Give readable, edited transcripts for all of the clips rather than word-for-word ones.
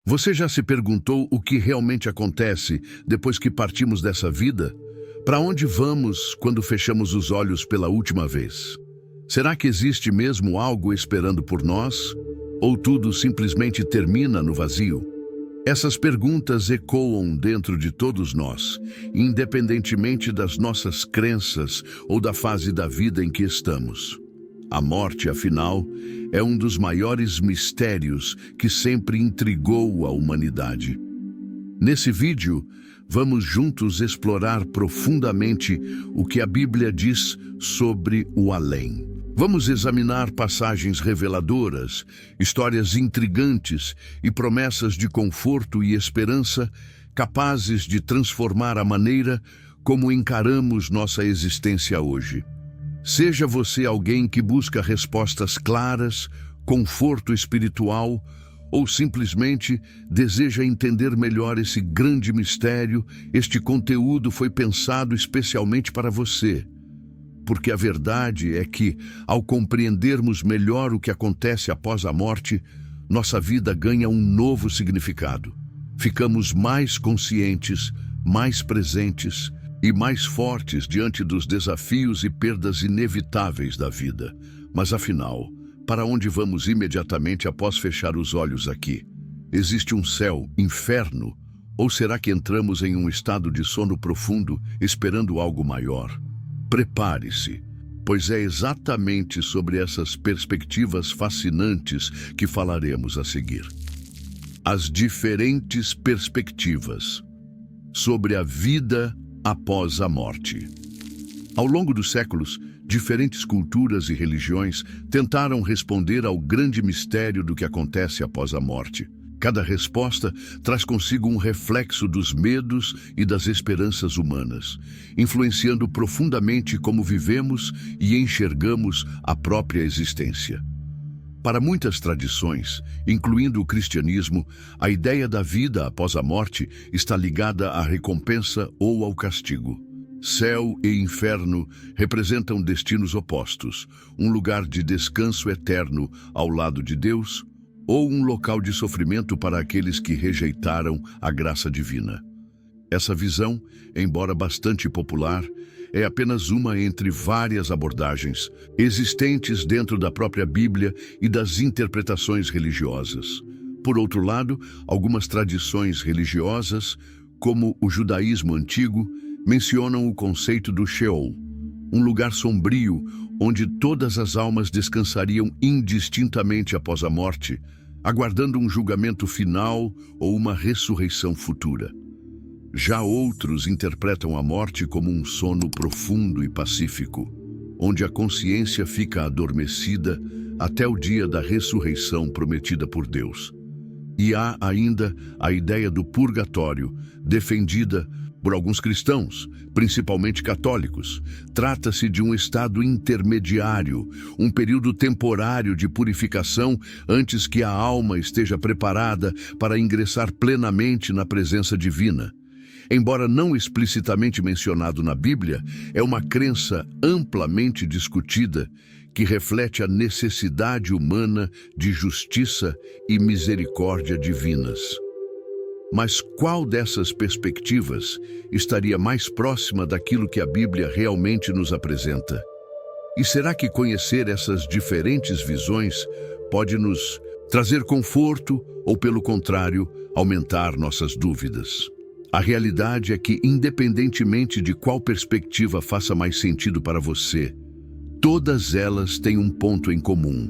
Você já se perguntou o que realmente acontece depois que partimos dessa vida? Para onde vamos quando fechamos os olhos pela última vez? Será que existe mesmo algo esperando por nós? Ou tudo simplesmente termina no vazio? Essas perguntas ecoam dentro de todos nós, independentemente das nossas crenças ou da fase da vida em que estamos. A morte, afinal, é um dos maiores mistérios que sempre intrigou a humanidade. Nesse vídeo, vamos juntos explorar profundamente o que a Bíblia diz sobre o além. Vamos examinar passagens reveladoras, histórias intrigantes e promessas de conforto e esperança capazes de transformar a maneira como encaramos nossa existência hoje. Seja você alguém que busca respostas claras, conforto espiritual, ou simplesmente deseja entender melhor esse grande mistério, este conteúdo foi pensado especialmente para você. Porque a verdade é que, ao compreendermos melhor o que acontece após a morte, nossa vida ganha um novo significado. Ficamos mais conscientes, mais presentes e mais fortes diante dos desafios e perdas inevitáveis da vida. Mas afinal, para onde vamos imediatamente após fechar os olhos aqui? Existe um céu, inferno? Ou será que entramos em um estado de sono profundo, esperando algo maior? Prepare-se, pois é exatamente sobre essas perspectivas fascinantes que falaremos a seguir. As diferentes perspectivas sobre a vida após a morte. Ao longo dos séculos, diferentes culturas e religiões tentaram responder ao grande mistério do que acontece após a morte. Cada resposta traz consigo um reflexo dos medos e das esperanças humanas, influenciando profundamente como vivemos e enxergamos a própria existência. Para muitas tradições, incluindo o cristianismo, a ideia da vida após a morte está ligada à recompensa ou ao castigo. Céu e inferno representam destinos opostos, um lugar de descanso eterno ao lado de Deus, ou um local de sofrimento para aqueles que rejeitaram a graça divina. Essa visão, embora bastante popular, é apenas uma entre várias abordagens existentes dentro da própria Bíblia e das interpretações religiosas. Por outro lado, algumas tradições religiosas, como o judaísmo antigo, mencionam o conceito do Sheol, um lugar sombrio onde todas as almas descansariam indistintamente após a morte, aguardando um julgamento final ou uma ressurreição futura. Já outros interpretam a morte como um sono profundo e pacífico, onde a consciência fica adormecida até o dia da ressurreição prometida por Deus. E há ainda a ideia do purgatório, defendida por alguns cristãos, principalmente católicos. Trata-se de um estado intermediário, um período temporário de purificação antes que a alma esteja preparada para ingressar plenamente na presença divina. Embora não explicitamente mencionado na Bíblia, é uma crença amplamente discutida que reflete a necessidade humana de justiça e misericórdia divinas. Mas qual dessas perspectivas estaria mais próxima daquilo que a Bíblia realmente nos apresenta? E será que conhecer essas diferentes visões pode nos trazer conforto ou, pelo contrário, aumentar nossas dúvidas? A realidade é que, independentemente de qual perspectiva faça mais sentido para você, todas elas têm um ponto em comum.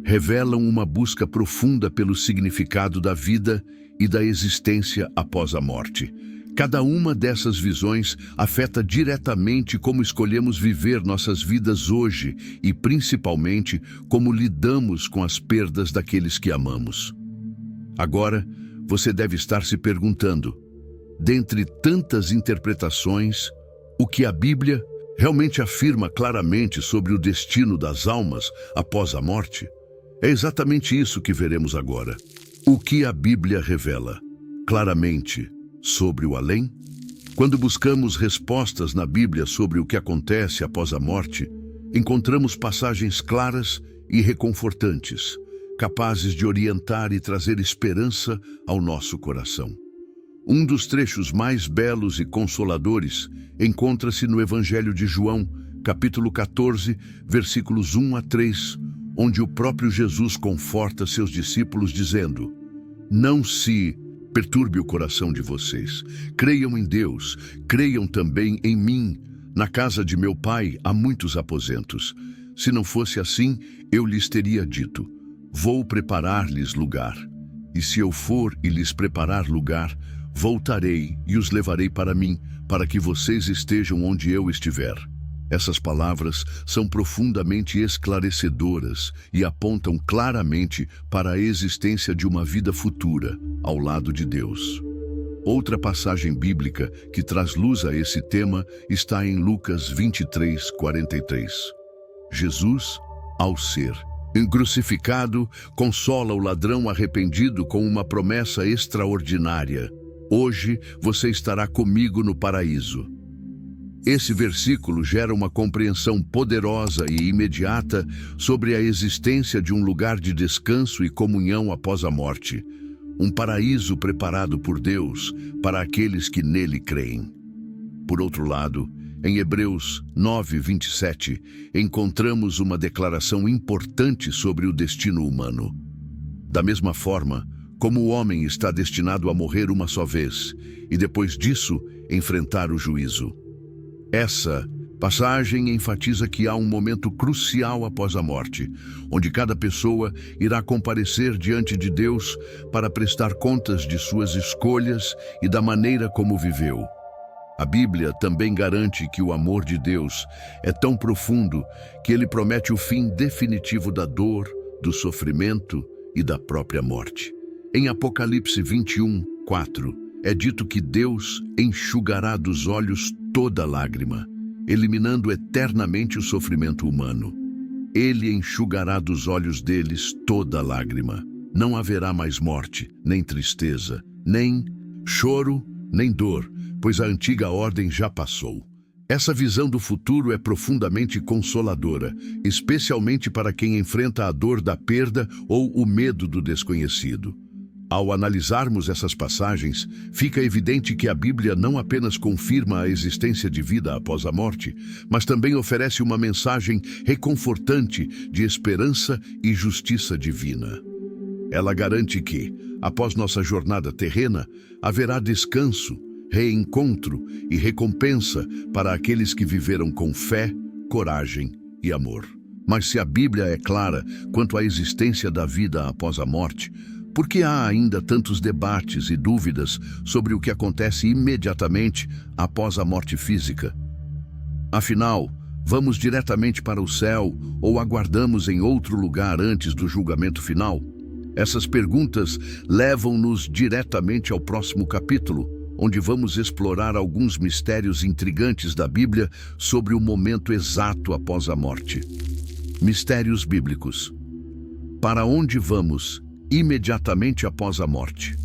Revelam uma busca profunda pelo significado da vida e da existência após a morte. Cada uma dessas visões afeta diretamente como escolhemos viver nossas vidas hoje e, principalmente, como lidamos com as perdas daqueles que amamos. Agora, você deve estar se perguntando: dentre tantas interpretações, o que a Bíblia realmente afirma claramente sobre o destino das almas após a morte? É exatamente isso que veremos agora. O que a Bíblia revela claramente sobre o além? Quando buscamos respostas na Bíblia sobre o que acontece após a morte, encontramos passagens claras e reconfortantes, capazes de orientar e trazer esperança ao nosso coração. Um dos trechos mais belos e consoladores encontra-se no Evangelho de João, capítulo 14, versículos 1 a 3, onde o próprio Jesus conforta seus discípulos dizendo: "Não se perturbe o coração de vocês. Creiam em Deus, creiam também em mim. Na casa de meu Pai há muitos aposentos. Se não fosse assim, eu lhes teria dito: vou preparar-lhes lugar. E se eu for e lhes preparar lugar, voltarei e os levarei para mim, para que vocês estejam onde eu estiver." Essas palavras são profundamente esclarecedoras e apontam claramente para a existência de uma vida futura ao lado de Deus. Outra passagem bíblica que traz luz a esse tema está em Lucas 23, 43. Jesus, ao ser crucificado, consola o ladrão arrependido com uma promessa extraordinária: "Hoje você estará comigo no paraíso." Esse versículo gera uma compreensão poderosa e imediata sobre a existência de um lugar de descanso e comunhão após a morte, um paraíso preparado por Deus para aqueles que nele creem. Por outro lado, em Hebreus 9, 27, encontramos uma declaração importante sobre o destino humano. Da mesma forma, como o homem está destinado a morrer uma só vez e depois disso enfrentar o juízo. Essa passagem enfatiza que há um momento crucial após a morte, onde cada pessoa irá comparecer diante de Deus para prestar contas de suas escolhas e da maneira como viveu. A Bíblia também garante que o amor de Deus é tão profundo que ele promete o fim definitivo da dor, do sofrimento e da própria morte. Em Apocalipse 21, 4, é dito que Deus enxugará dos olhos toda lágrima, eliminando eternamente o sofrimento humano. Ele enxugará dos olhos deles toda lágrima. Não haverá mais morte, nem tristeza, nem choro, nem dor, pois a antiga ordem já passou. Essa visão do futuro é profundamente consoladora, especialmente para quem enfrenta a dor da perda ou o medo do desconhecido. Ao analisarmos essas passagens, fica evidente que a Bíblia não apenas confirma a existência de vida após a morte, mas também oferece uma mensagem reconfortante de esperança e justiça divina. Ela garante que, após nossa jornada terrena, haverá descanso, reencontro e recompensa para aqueles que viveram com fé, coragem e amor. Mas se a Bíblia é clara quanto à existência da vida após a morte, por que há ainda tantos debates e dúvidas sobre o que acontece imediatamente após a morte física? Afinal, vamos diretamente para o céu ou aguardamos em outro lugar antes do julgamento final? Essas perguntas levam-nos diretamente ao próximo capítulo, onde vamos explorar alguns mistérios intrigantes da Bíblia sobre o momento exato após a morte. Mistérios bíblicos. Para onde vamos imediatamente após a morte?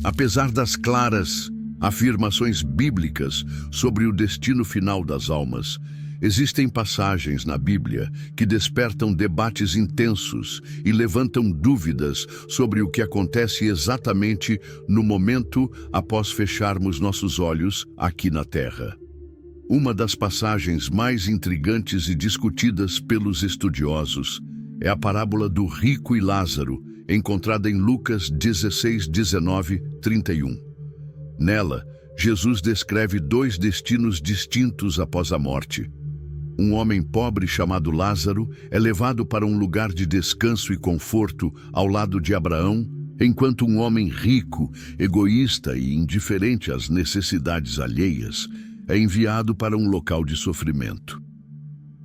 Apesar das claras afirmações bíblicas sobre o destino final das almas, existem passagens na Bíblia que despertam debates intensos e levantam dúvidas sobre o que acontece exatamente no momento após fecharmos nossos olhos aqui na Terra. Uma das passagens mais intrigantes e discutidas pelos estudiosos é a parábola do rico e Lázaro, encontrada em Lucas 16, 19, 31. Nela, Jesus descreve dois destinos distintos após a morte. Um homem pobre chamado Lázaro é levado para um lugar de descanso e conforto ao lado de Abraão, enquanto um homem rico, egoísta e indiferente às necessidades alheias é enviado para um local de sofrimento.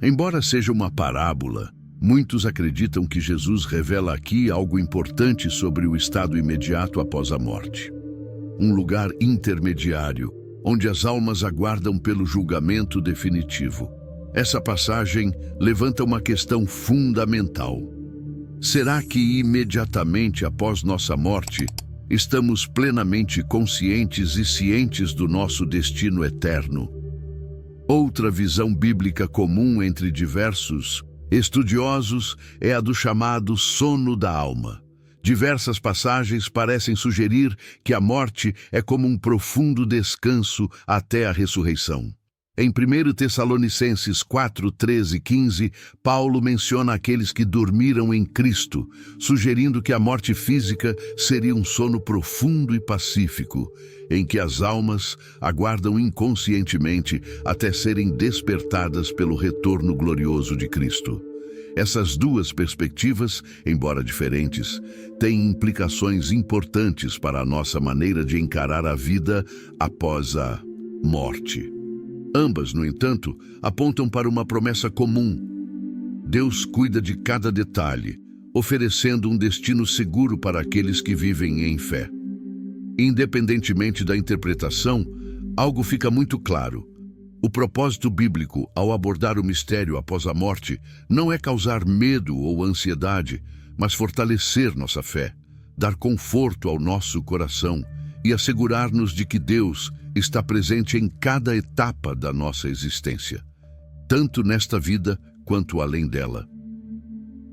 Embora seja uma parábola, muitos acreditam que Jesus revela aqui algo importante sobre o estado imediato após a morte. Um lugar intermediário, onde as almas aguardam pelo julgamento definitivo. Essa passagem levanta uma questão fundamental. Será que imediatamente após nossa morte, estamos plenamente conscientes e cientes do nosso destino eterno? Outra visão bíblica comum entre diversos Estudiosos é a do chamado sono da alma. Diversas passagens parecem sugerir que a morte é como um profundo descanso até a ressurreição. Em 1 Tessalonicenses 4, 13 e 15, Paulo menciona aqueles que dormiram em Cristo, sugerindo que a morte física seria um sono profundo e pacífico, em que as almas aguardam inconscientemente até serem despertadas pelo retorno glorioso de Cristo. Essas duas perspectivas, embora diferentes, têm implicações importantes para a nossa maneira de encarar a vida após a morte. Ambas, no entanto, apontam para uma promessa comum. Deus cuida de cada detalhe, oferecendo um destino seguro para aqueles que vivem em fé. Independentemente da interpretação, algo fica muito claro. O propósito bíblico, ao abordar o mistério após a morte, não é causar medo ou ansiedade, mas fortalecer nossa fé, dar conforto ao nosso coração e assegurar-nos de que Deus está presente em cada etapa da nossa existência, tanto nesta vida quanto além dela.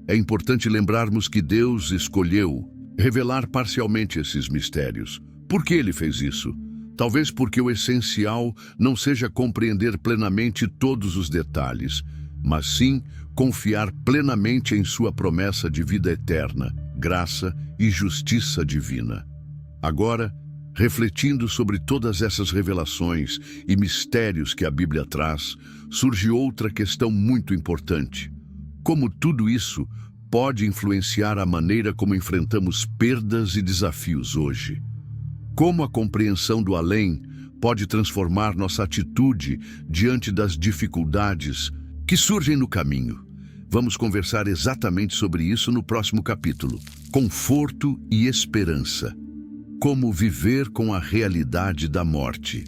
É importante lembrarmos que Deus escolheu revelar parcialmente esses mistérios. Por que Ele fez isso? Talvez porque o essencial não seja compreender plenamente todos os detalhes, mas sim confiar plenamente em sua promessa de vida eterna, graça e justiça divina. Agora, refletindo sobre todas essas revelações e mistérios que a Bíblia traz, surge outra questão muito importante. Como tudo isso pode influenciar a maneira como enfrentamos perdas e desafios hoje? Como a compreensão do além pode transformar nossa atitude diante das dificuldades que surgem no caminho? Vamos conversar exatamente sobre isso no próximo capítulo. Conforto e esperança. Como viver com a realidade da morte.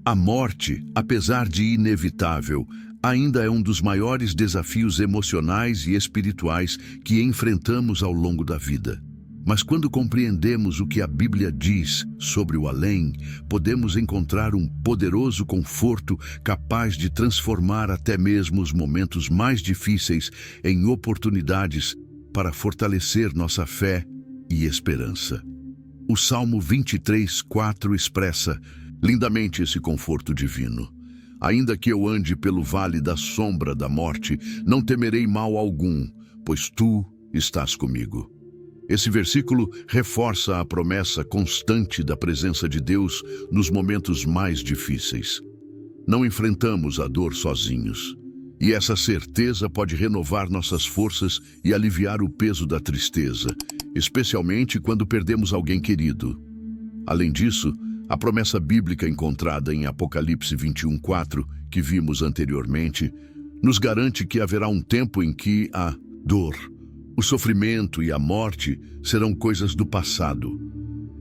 A morte, apesar de inevitável, ainda é um dos maiores desafios emocionais e espirituais que enfrentamos ao longo da vida. Mas quando compreendemos o que a Bíblia diz sobre o além, podemos encontrar um poderoso conforto capaz de transformar até mesmo os momentos mais difíceis em oportunidades para fortalecer nossa fé e esperança. O Salmo 23:4 expressa lindamente esse conforto divino. Ainda que eu ande pelo vale da sombra da morte, não temerei mal algum, pois tu estás comigo. Esse versículo reforça a promessa constante da presença de Deus nos momentos mais difíceis. Não enfrentamos a dor sozinhos. E essa certeza pode renovar nossas forças e aliviar o peso da tristeza, especialmente quando perdemos alguém querido. Além disso, a promessa bíblica encontrada em Apocalipse 21:4, que vimos anteriormente, nos garante que haverá um tempo em que a dor, o sofrimento e a morte serão coisas do passado.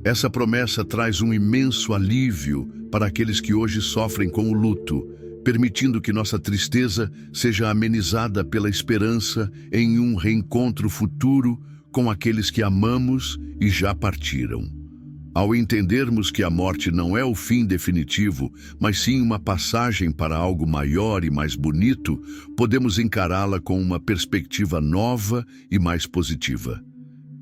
Essa promessa traz um imenso alívio para aqueles que hoje sofrem com o luto, permitindo que nossa tristeza seja amenizada pela esperança em um reencontro futuro com aqueles que amamos e já partiram. Ao entendermos que a morte não é o fim definitivo, mas sim uma passagem para algo maior e mais bonito, podemos encará-la com uma perspectiva nova e mais positiva.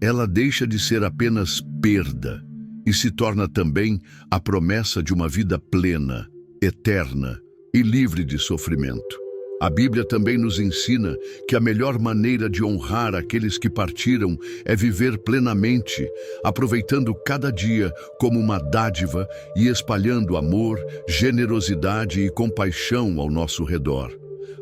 Ela deixa de ser apenas perda e se torna também a promessa de uma vida plena, eterna e livre de sofrimento. A Bíblia também nos ensina que a melhor maneira de honrar aqueles que partiram é viver plenamente, aproveitando cada dia como uma dádiva e espalhando amor, generosidade e compaixão ao nosso redor.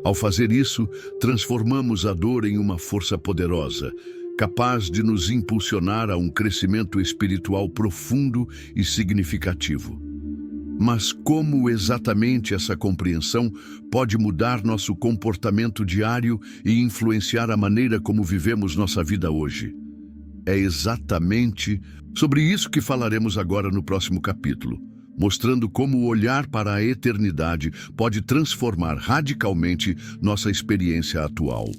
Ao fazer isso, transformamos a dor em uma força poderosa, capaz de nos impulsionar a um crescimento espiritual profundo e significativo. Mas como exatamente essa compreensão pode mudar nosso comportamento diário e influenciar a maneira como vivemos nossa vida hoje? É exatamente sobre isso que falaremos agora no próximo capítulo, mostrando como o olhar para a eternidade pode transformar radicalmente nossa experiência atual.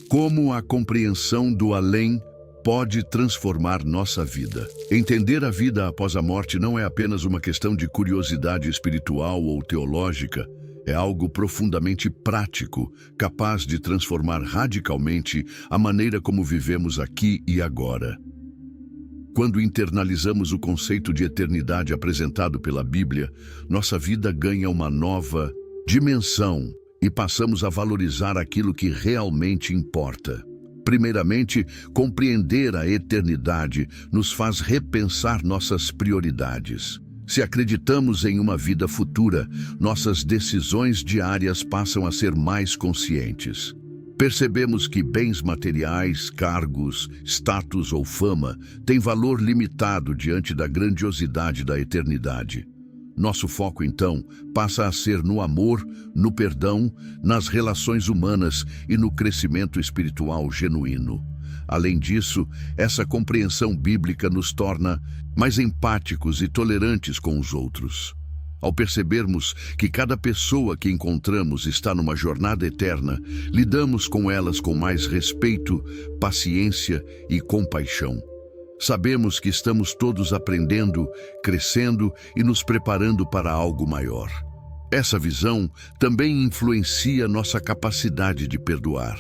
Como a compreensão do além pode transformar nossa vida. Entender a vida após a morte não é apenas uma questão de curiosidade espiritual ou teológica, É algo profundamente prático, capaz de transformar radicalmente a maneira como vivemos aqui e agora. Quando internalizamos o conceito de eternidade apresentado pela Bíblia, nossa vida ganha uma nova dimensão e passamos a valorizar aquilo que realmente importa. Primeiramente, compreender a eternidade nos faz repensar nossas prioridades. Se acreditamos em uma vida futura, nossas decisões diárias passam a ser mais conscientes. Percebemos que bens materiais, cargos, status ou fama têm valor limitado diante da grandiosidade da eternidade. Nosso foco, então, passa a ser no amor, no perdão, nas relações humanas e no crescimento espiritual genuíno. Além disso, essa compreensão bíblica nos torna mais empáticos e tolerantes com os outros. Ao percebermos que cada pessoa que encontramos está numa jornada eterna, lidamos com elas com mais respeito, paciência e compaixão. Sabemos que estamos todos aprendendo, crescendo e nos preparando para algo maior. Essa visão também influencia nossa capacidade de perdoar.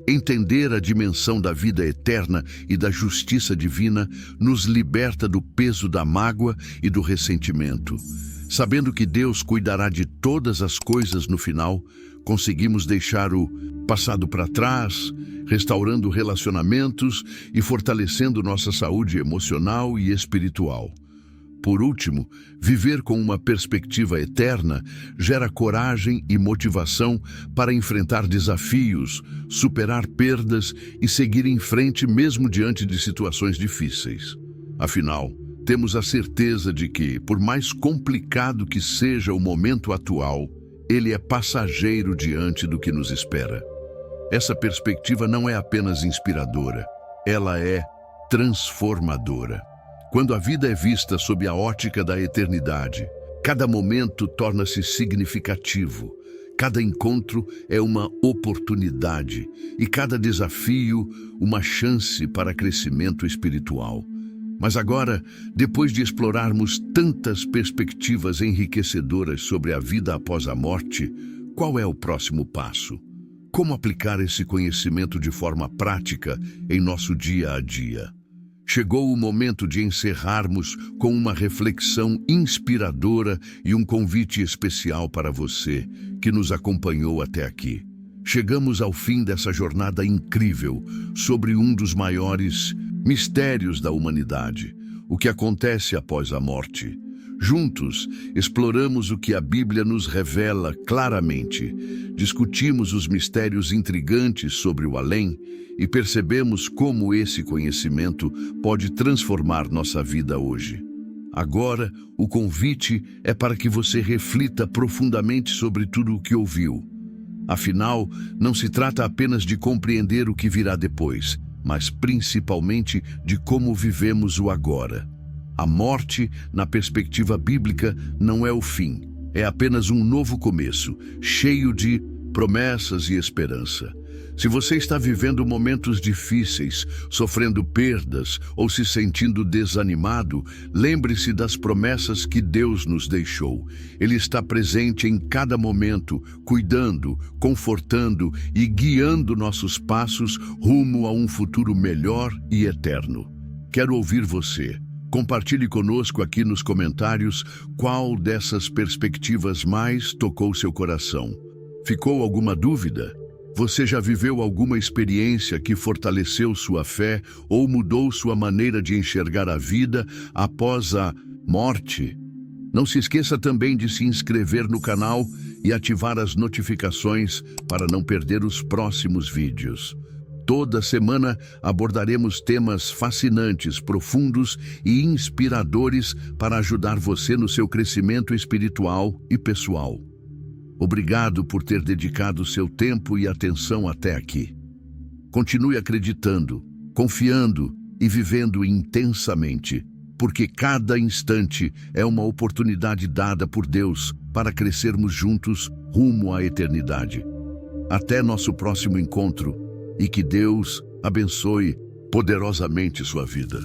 Entender a dimensão da vida eterna e da justiça divina nos liberta do peso da mágoa e do ressentimento. Sabendo que Deus cuidará de todas as coisas no final, conseguimos deixar o passado para trás, restaurando relacionamentos e fortalecendo nossa saúde emocional e espiritual. Por último, viver com uma perspectiva eterna gera coragem e motivação para enfrentar desafios, superar perdas e seguir em frente mesmo diante de situações difíceis. Afinal, temos a certeza de que, por mais complicado que seja o momento atual, ele é passageiro diante do que nos espera. Essa perspectiva não é apenas inspiradora, ela é transformadora. Quando a vida é vista sob a ótica da eternidade, cada momento torna-se significativo, cada encontro é uma oportunidade e cada desafio uma chance para crescimento espiritual. Mas agora, depois de explorarmos tantas perspectivas enriquecedoras sobre a vida após a morte, qual é o próximo passo? Como aplicar esse conhecimento de forma prática em nosso dia a dia? Chegou o momento de encerrarmos com uma reflexão inspiradora e um convite especial para você, que nos acompanhou até aqui. Chegamos ao fim dessa jornada incrível sobre um dos maiores mistérios da humanidade, o que acontece após a morte. Juntos, exploramos o que a Bíblia nos revela claramente, discutimos os mistérios intrigantes sobre o além e percebemos como esse conhecimento pode transformar nossa vida hoje. Agora, o convite é para que você reflita profundamente sobre tudo o que ouviu. Afinal, não se trata apenas de compreender o que virá depois, mas principalmente de como vivemos o agora. A morte, na perspectiva bíblica, não é o fim, é apenas um novo começo, cheio de promessas e esperança. Se você está vivendo momentos difíceis, sofrendo perdas ou se sentindo desanimado, lembre-se das promessas que Deus nos deixou. Ele está presente em cada momento, cuidando, confortando e guiando nossos passos rumo a um futuro melhor e eterno. Quero ouvir você. Compartilhe conosco aqui nos comentários qual dessas perspectivas mais tocou seu coração. Ficou alguma dúvida? Você já viveu alguma experiência que fortaleceu sua fé ou mudou sua maneira de enxergar a vida após a morte? Não se esqueça também de se inscrever no canal e ativar as notificações para não perder os próximos vídeos. Toda semana abordaremos temas fascinantes, profundos e inspiradores para ajudar você no seu crescimento espiritual e pessoal. Obrigado por ter dedicado seu tempo e atenção até aqui. Continue acreditando, confiando e vivendo intensamente, porque cada instante é uma oportunidade dada por Deus para crescermos juntos rumo à eternidade. Até nosso próximo encontro e que Deus abençoe poderosamente sua vida.